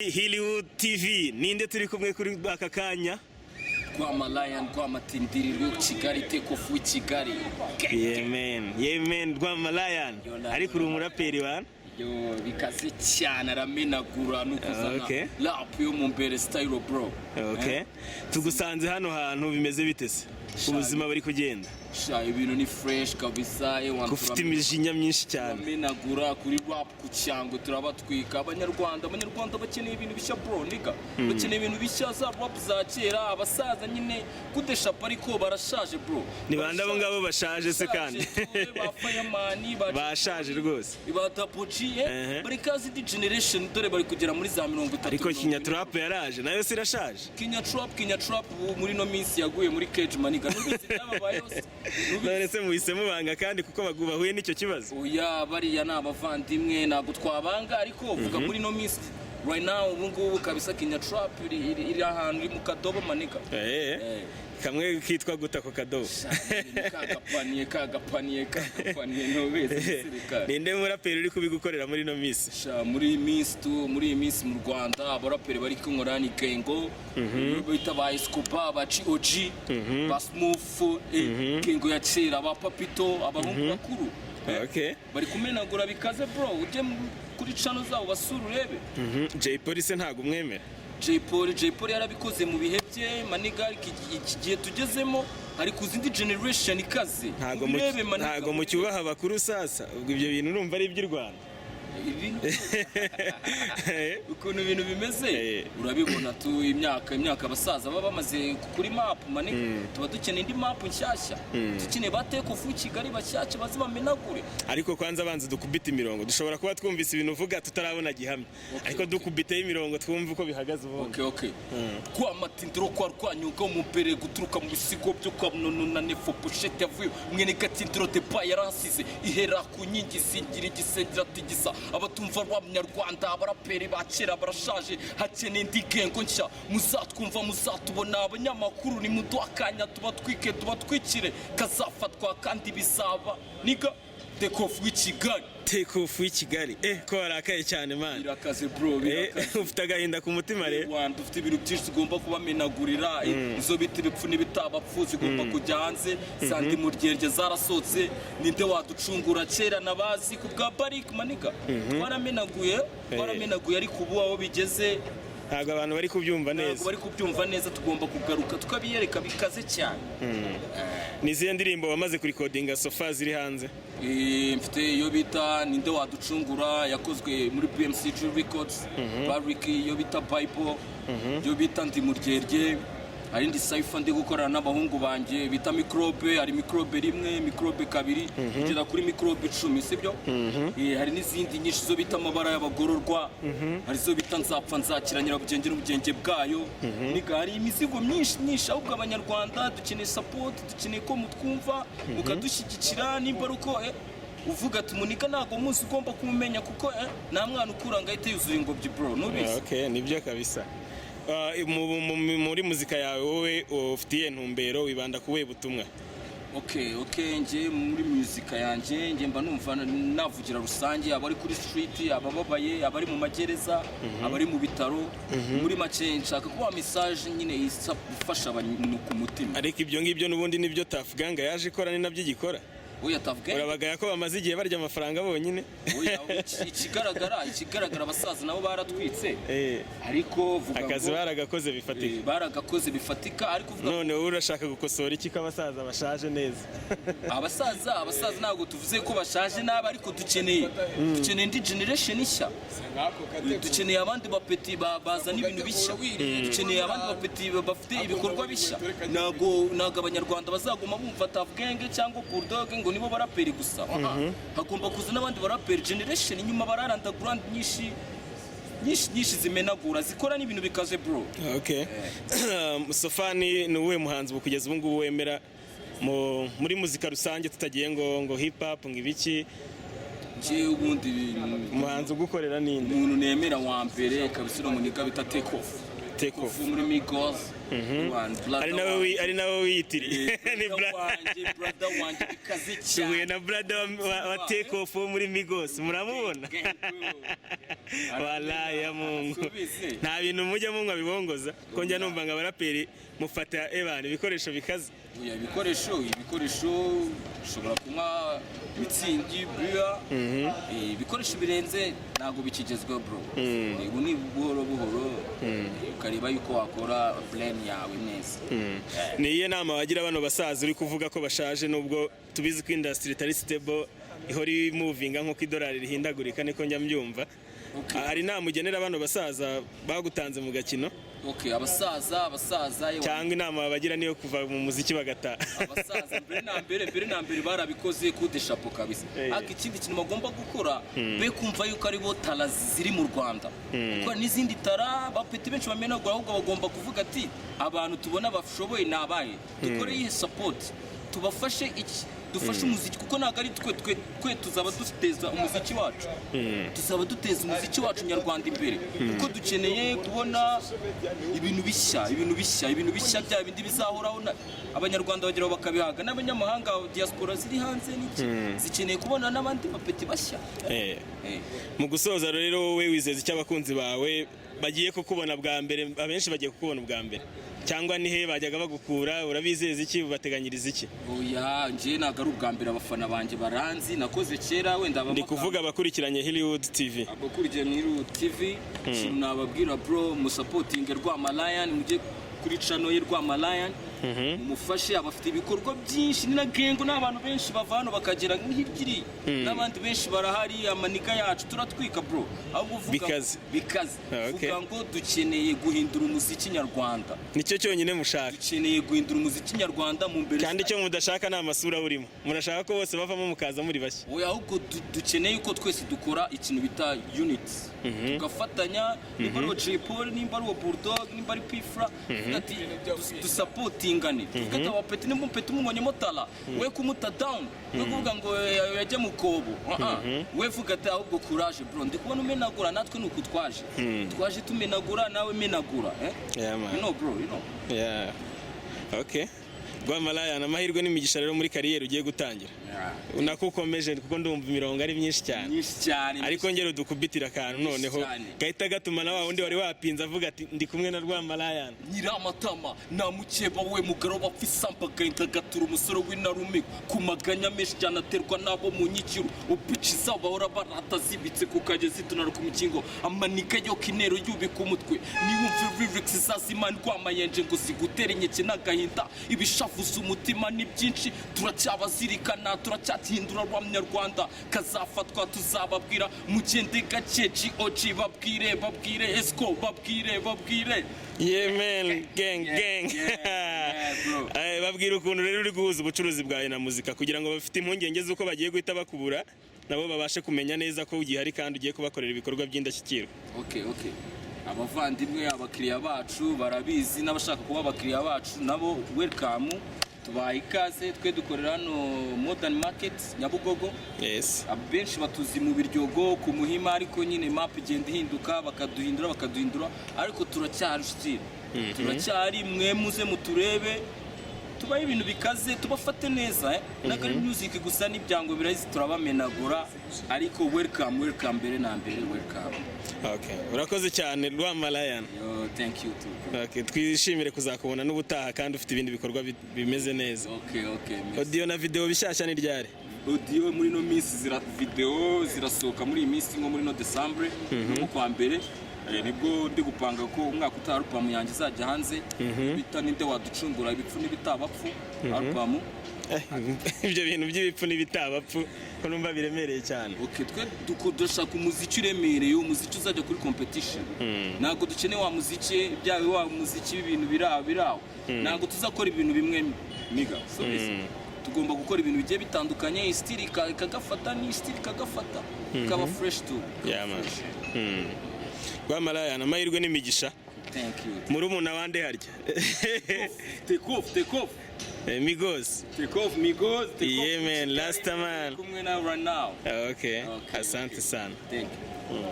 Hollywood TV ninde turi kumwe kuri aka kanya kwa Malayan kwa matindiriro Kigali take off with Kigali. Yemen kwa Malayan ariko uri umuraperi bana yo bikaze cyane aramenagura nukuzana rap yo mu mbere style bro. Tugusanze hano hantu bimeze bitese ubuzima bari kugenda ibintu ni fresh kabisa ufite imijinya myinshi cyane amenagura kuri rap ku cyango turabatwika abanyarwanda bakeneye ibintu bishya bro niga bakeneye ibintu bishya za rap za kera abasaza nyine kudesha pariko barashaje bro ni banda abo ngabo bashaje se kandi bafayamani bashaje rwose ibatapoji bari kazi di generation dore bari kugera muri za 30 ariko Kinya Trap yaraje nayo sirashaje Kinya Trap muri no minsi yaguye muri cage maniga n'ubizi byababaye yose none muhisemo banga kandi kuko bahuye n'icyo kibazo oya bariya nabavandimwe ntabwo twabanga ariko uvuga muri no minsi right now ubungubu kabisa Kinya Trap iri ahantu iri mu kadobo manika kamwe kitwa guta ko kadobo kagapaniye nobeze ninde muraperi uri kubigukorera muri no minsi muri minsi mu Rwanda abaraperi bari kunkora ni Kengo bita ba Escopa ba GOG ba Smooth Kengo ya kera ba Papito abahungu bakuru bari kumenagura bikaze bro uje kuri channel zabo basura urebe Jay Polly ntago umwemera Jay Polly yarabikoze mu bihe bye maniga iki gihe tugezemo ari kuzindi generation ikaze ntago mu cyubaha bakuru sasa ubwo ibyo bintu urumva ari iby'u Rwanda ukuntu ibintu bimeze urabibona tu imyaka abasaza baba bamaze kuri map maniga tuba dukeneye indi map nshyashya dukeneye bateko fu Kigali bashyashya bazibamenagure ariko kwanza abanza dukubita imirongo dushobora kuba twumvise ibintu uvuga tutarabona gihamya ariko dukubiteho imirongo twumva uko bihagaze ubundi kwa matindiro kwa rwanyuga umupere guturuka mu bisigo byo kwa nonona nefo pochette yavuye mwene gatindiro de pa yarasize ihera ku nyingi singira igisengera tigisa abatumva rw'abanyarwanda abaraperi bakera barashaje hakeneye indi gengo nshya muzatwumva muzatubona abanyamakuru ni muduakanya tubatwike tubatwikire kazafatwa kandi bisaba niga take off with Kigali ko warakaye cyane man irakaze bro ufite agahinda ku mutima rero wanda ufite ibintu byinshi ugomba kubamenagurira izo biti bipfu n'ibitabapfuzi ugomba kujya hanze sandi mu ryerye zarasotse ninde waducungura kera nabazi ku bwa Barik maniga twaramenaguye ariko ubu aho bigeze ntabwo abantu bari kubyumva neza tugomba kugaruka tukabiyereka bikaze cyane nizihe ndirimbo wamaze kurikodinga sofa ziri hanze mfite iyo bita ninde waducungura yakozwe muri BMC Records Barik iyo bita Bible iyo bita ndi mu ryerye hari indi cypher ndi gukorana n'abahungu banje bita microbe hari microbe rimwe microbe kabiri kugera kuri microbe 10 sibyo hari n'izindi nyinshi zo bita amabara y'abagororwa hari zo bita nzapfa nzakira nyirabugenge n'ubugenge bwayo hari imizigo myinshi ahubwo abanyarwanda dukeneye support dukeneye ko mutwumva mukadushyigikira nimba ruko uvuga ati muniga ntago muzi ugomba kumumenya kuko nta mwana ukuranga ahita yuzura ingobyi bro nubizi nibyo kabisa muri muzika yawe wowe ufitiye ntumbero wibanda kuwe butumwa nje muri muzika yanjye nge mba numva navugira rusange abari kuri street abababaye abari mu magereza abari mu bitaro muri make nshaka kuba message nyine ifasha abantu ku mutima ariko ibyo ngibyo nubundi nibyo Tuff Gang yaje ikora ni nabyo igikora urabagaya ko bamaze igihe barya amafaranga bonyine ikigaragara abasaza nabo baratwitse ariko vuga akazi baragakoze bifatika ariko vuga none wowe urashaka gukosora iki ko abasaza bashaje neza abasaza ntabwo tuvuze ko bashaje nabi ariko dukeneye indi generation nshya dukeneye abandi bapeti bazana ibintu bishya dukeneye abandi bapeti bafite ibikorwa bishya ntabwo abanyarwanda bazaguma bumva Tuff Gang cyangwa Bulldog ngo nibo baraperi gusa hagomba kuza n'abandi baraperi generation inyuma bararanda grand nyinshi zimenagura zikora n'ibintu bikaze bro Sofani ni uwe muhanzi kugeza ubu ngubu wemera muri muzika rusange tutagiye ngo hip hop ngo ibiki ubundi umuhanzi ugukorera ninde umuntu nemera wa mbere kabisa muniga bita Take Off Take Off. muri Migos. Ari nawe wiyitiriye. Ni brother wanjye bikaze cyane. Tuhuye na brother wa Take Off wo muri Migos, muramubona? Wallahi ya Mungu. Nta bintu mujya munywa bibongoza, ko njya numva ngo abaraperi mufata ibikoresho bikaze. Ibikoresho ushobora kunywa mitsingi, beer, ibikoresho birenze ntabwo bikigezweho bro. Ubu ni buhoro buhoro ukareba yuko wakora plan yawe neza. Ni iye nama wagira bano basaza uri kuvuga ko bashaje nubwo tubizi ko industry itari stable ihori movinga nko idolari rihindagurika niko njya mbyumva. Hari nama ugenera bano basaza bagutanze mu gakino? Abasaza cyangwa inama bagira niyo kuva mu muziki bagata. Abasaza mbere na mbere barabikoze kudeshapo kabisa. Ariko ikindi kintu bagomba gukora be kumva yuko ari bo tara ziri mu Rwanda. Kuko n'izindi tara bapeti benshi bamenagura, ahubwo bagomba kuvuga ati abantu tubona bashoboye nabaye dukore iyi support, tubafashe iki, dufashe umuziki, kuko ntabwo ari twe tuzaba duteza umuziki wacu, tuzaba duteza umuziki wacu nyarwanda imbere, kuko dukeneye kubona ibintu bishya bya bindi bizahoraho abanyarwanda bageraho bakabihaga, n'abanyamahanga diaspora ziri hanze n'iki zikeneye kubona n'abandi bapeti bashya. Mu gusoza rero wowe wizeza icyo abakunzi bawe bagiye kukubona bwa mbere, abenshi bagiye kukubona bwa mbere, cyangwa ni he bajyaga bagukura, urabizeza iki, ubateganyiriza iki? Nje ntabwo ari ubwa mbere abafana banjye baranzi, nakoze kera wenda ndi kuvuga abakurikiranye Hollywood TV. Abakurikiranye Hollywood TV ikintu nababwira bro, musapotinge Rwamalayan, mujye kuri channel ye Rwamalayan, mumufashe, abafite ibikorwa byinshi, ni na gengo n'abantu benshi bavano bakagera nk'igiri, n'abandi benshi barahari, amaniga yacu turatwika bro, ahubwo uvuga bikaze uvuga ngo dukeneye guhindura umuziki nyarwanda, nicyo cyonyine mushaka, dukeneye guhindura umuziki nyarwanda mu mbere, kandi icyo mudashaka ni amasura urimo, murashaka ko bose bavamo mukaza muri bashya. Ahubwo dukeneye ko twese dukora ikintu bita units, tugafatanya, nimba ari Jay Paul, nimba ari Bulldog, nimba ari Pfra, ati dusapotingane, tukata abapeti n'umupeti umubonyemo tala, we kumuta down, we kuvuga ngo yajye mu kobo, we vuga ati ahubwo courage bro, ndi kubona umenagura, natwe nuko twaje tumenagura, nawe menagura, you know bro, you know. Yeah, okay. Rwamalayan, amahirwe n'imigisha rero muri kariyeri ugiye gutangira, unakukomeje kuko ndumva imirongo ari myinshi cyane, ariko ngero dukubitira akantu noneho gahita gatuma na wa wundi wari wapinze avuga ati ndi kumwe na Rwamalayan. Nyiramatama na mukeba we mugaro bapfisampa gahinda gatura umusoro w'inarume ku maganya menshi cyane aterwa nabo mu nyikiro, upichiza bahora barata zibitse ku kagezi tunara ku mukingo, amanika yo kinero yubika umutwe, niwumva lyrics zazimana Rwamayenje ngo zigutere nyeke n'agahinda, ibishavuza umutima ni byinshi, turacyabazirikana, turacyahindura Rwamanyarwanda, kazafatwa tuzababwira, mugende gake GOG babwire Esco babwire. Yeah man, gang. Babwira ukuntu rero uri guhuza ubucuruzi bwawe na muzika kugira ngo bafite impungenge z'uko bagiye guhita bakubura nabo babashe kumenya neza ko ugihari kandi ugiye kubakorera ibikorwa by'indashyikirwa. Okay. Abavandimwe, abakiriya bacu barabizi, n'abashaka kuba abakiriya bacu nabo welcome, tubaye ikaze. Twe dukorera hano Modern Market Nyabugogo. Yes. Abenshi batuzi mu Biryogo ku Muhima, ariko nyine map igenda ihinduka, bakaduhindura, ariko turacyari still, turacyari mwe muze muturebe, tubaye ibintu bikaze, tubafate neza, nagari music gusa n'ibyango birazi turabamenagura, ariko welcome mbere na mbere, welcome. Okay, urakoze cyane Rwamalayan. Thank you too. Okay, twishimire kuzakubona n'ubutaha kandi ufite ibindi bikorwa bimeze neza. Okay. Audio na video bishyashya ni ryari? Audio muri no minsi video zirasohoka muri iyi minsi nko muri no December no kwa mbere, nibwo ndi gupanga ko umwaka utaha album yanjye izajya hanze, bita ninde waducungura ibipfu n'ibitabapfu album. Ibyo bintu by'ibipfu n'ibitabapfu ko numva biremereye cyane. Okay, twe dushaka umuziki uremereye, umuziki uzajya kuri competition, ntabwo dukeneye wa muziki byawe wa muziki w'ibintu biraho, ntabwo tuzakora ibintu bimwe niga, so tugomba gukora ibintu bigiye bitandukanye, style ikagafata ni style ikagafata kaba fresh too. Yeah man. Rwamalayan, amahirwe n'imigisha. Thank you. Murumuna wande harya. Take off. Migos. Take off Migos. Yeah man, last time man. Kumwe na right now. Okay. Asante sana. Thank you.